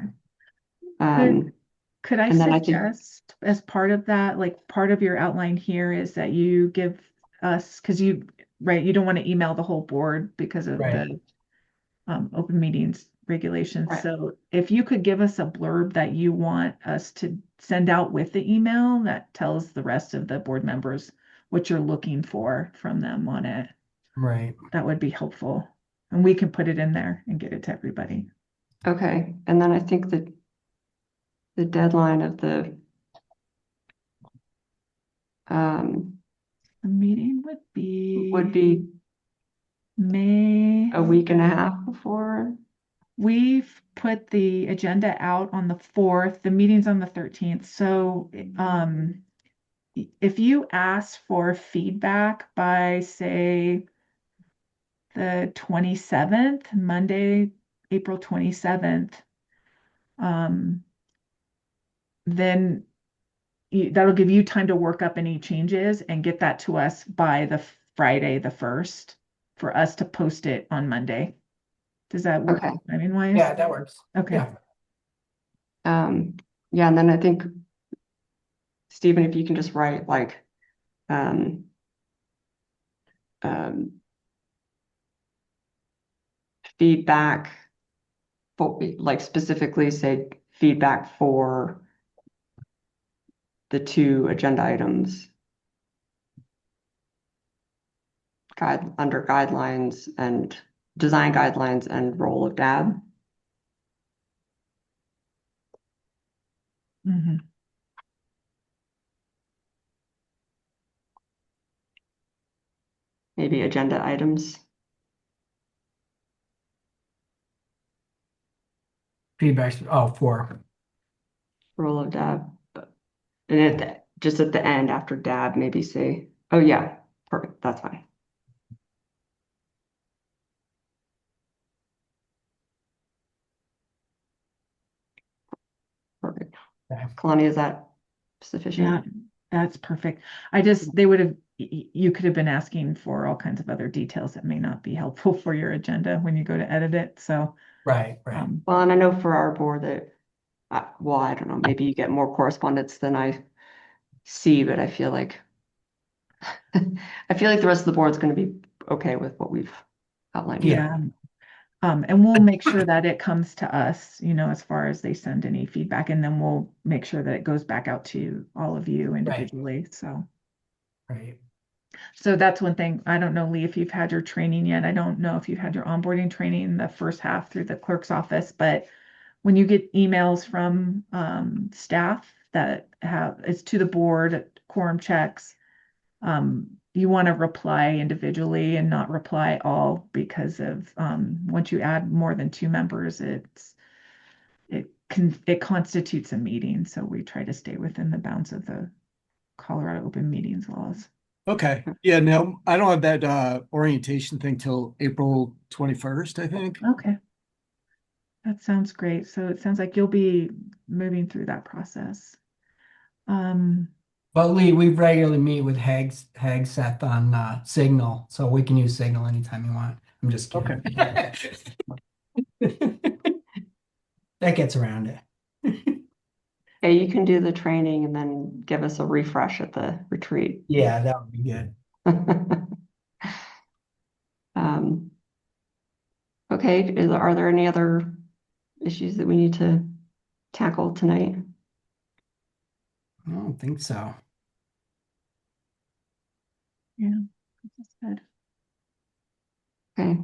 Could I and then I think- suggest as part of that, like part of your outline here is that you give us, because you don't want to email the whole board because of the open meetings regulations. Right. So if you could give us a blurb that you want us to send out with the email that tells the rest of the board members what you're looking for from them on it, Right. that would be helpful. And we can put it in there and get it to everybody. Okay, and then I think that the deadline of the The meeting would be May. a week and a half before. We've put the agenda out on the 4th, the meeting's on the 13th. So if you ask for feedback by, say, the 27th, Monday, April 27th, then that'll give you time to work up any changes and get that to us by the Friday, the 1st, for us to post it on Monday. Does that work? Okay. Timing-wise? Yeah, that works. Okay. Yeah. Yeah, and then I think, Stephen, if you can just write like feedback for, like, specifically say feedback for the 2 agenda items, under guidelines and design guidelines and role of DAB. Mm-hmm. maybe agenda items. Feedback. Oh, 4. Role of Dab. And just at the end after Dab, maybe say, oh yeah, perfect, that's fine. Perfect. Okay. Kalani, is that Yeah, sufficient? that's perfect. You could have been asking for all kinds of other details that may not be helpful for your agenda when you go to edit it. So, Right. Well, and I know for our board that, well, I don't know, maybe you get more correspondence than I see, but I feel like the rest of the board's going to be okay with what we've outlined here. yeah. And we'll make sure that it comes to us, as far as they send any feedback, and then we'll make sure that it goes back out to all of you individually. Right. So that's one thing. I don't know, Lee, if you've had your training yet. I don't know if you've had your onboarding training the first half through the clerk's office, but when you get emails from staff that it's to the board, quorum checks, you want to reply individually and not reply all, because of once you add more than 2 members, it constitutes a meeting. So we try to stay within the bounds of the Colorado Open Meetings laws. Okay. Yeah, no, I don't have that orientation thing till April 21st, I think. Okay. That sounds great. So it sounds like you'll be moving through that process. But Lee, we regularly meet with Seth on Signal, so we can use Signal anytime you want. I'm just kidding. That gets around it. Hey, you can do the training and then give us a refresh at the retreat. Yeah, that would be good. Okay, are there any other issues that we need to tackle tonight? I don't think so. Yeah, that's good. Okay,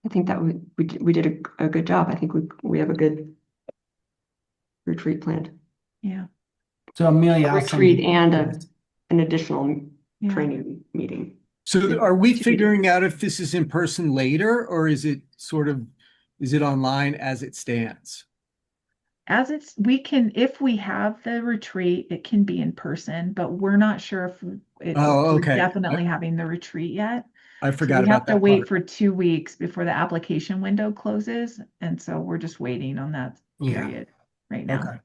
I think that we did a good job. I think we have a good retreat planned. Yeah. So Amelia, I'll send Retreat you and this. an additional Yeah. training meeting. So are we To be figuring out if this is in person later, or is it online as it stands? If we have the retreat, it can be in person, but we're not sure if Oh, we're okay. definitely having the retreat yet. I So forgot we have about to that wait part. for 2 weeks before the application window closes. And so we're just waiting on that Yeah. period right now. Okay.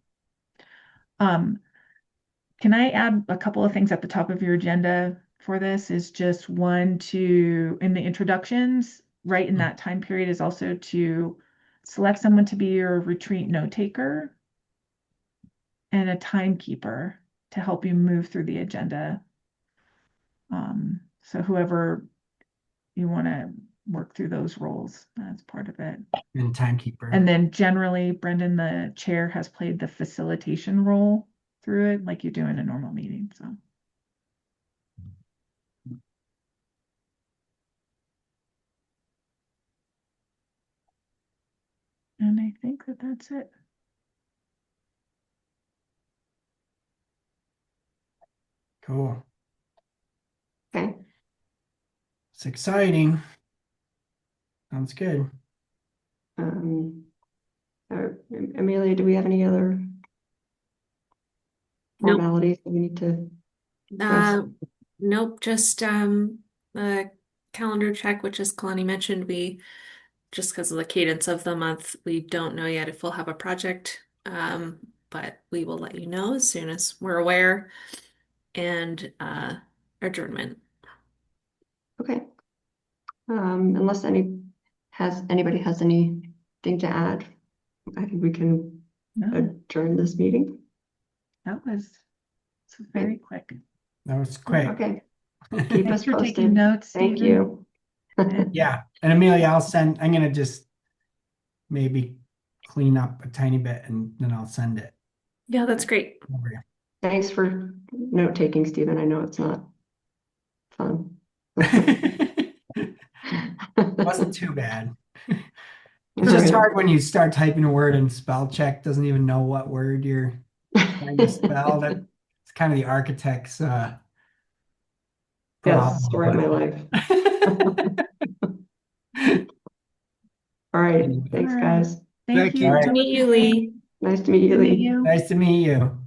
Can I add a couple of things at the top of your agenda for this? Is just one in the introductions, right in that time period, is also to select someone to be your retreat note taker and a timekeeper to help you move through the agenda. So whoever you want to work through those roles, that's part of it. And timekeeper. And then generally, Brendan, the chair, has played the facilitation role through it, like you do in a normal meeting. So. And I think that's it. Cool. Okay. It's exciting. Sounds good. Amelia, do we have any other Nope. formalities that we need to? Nope, just the calendar check, which as Kalani mentioned, we just because of the cadence of the month, we don't know yet if we'll have a project. But we will let you know as soon as we're aware. And adjournment. Okay. Unless anybody has anything to add, I think we can No, adjourn this meeting. that was very quick. That was quick. Okay. Keep us Thanks for taking posted. notes, Thank Stephen. you. Yeah. And Amelia, I'm gonna just maybe clean up a tiny bit and then I'll send it Yeah, that's great. over. Thanks for note taking, Stephen. I know it's not fun. Wasn't too bad. It's just hard when you start typing a word and spell check doesn't even know what word you're trying to spell. It's kind of the architect's Yes, problem. story of my life. All right, thanks, All right. guys. Thank Thank you. you. All To right. meet you, Lee. Nice to meet you, To meet Lee. you. Nice to meet you.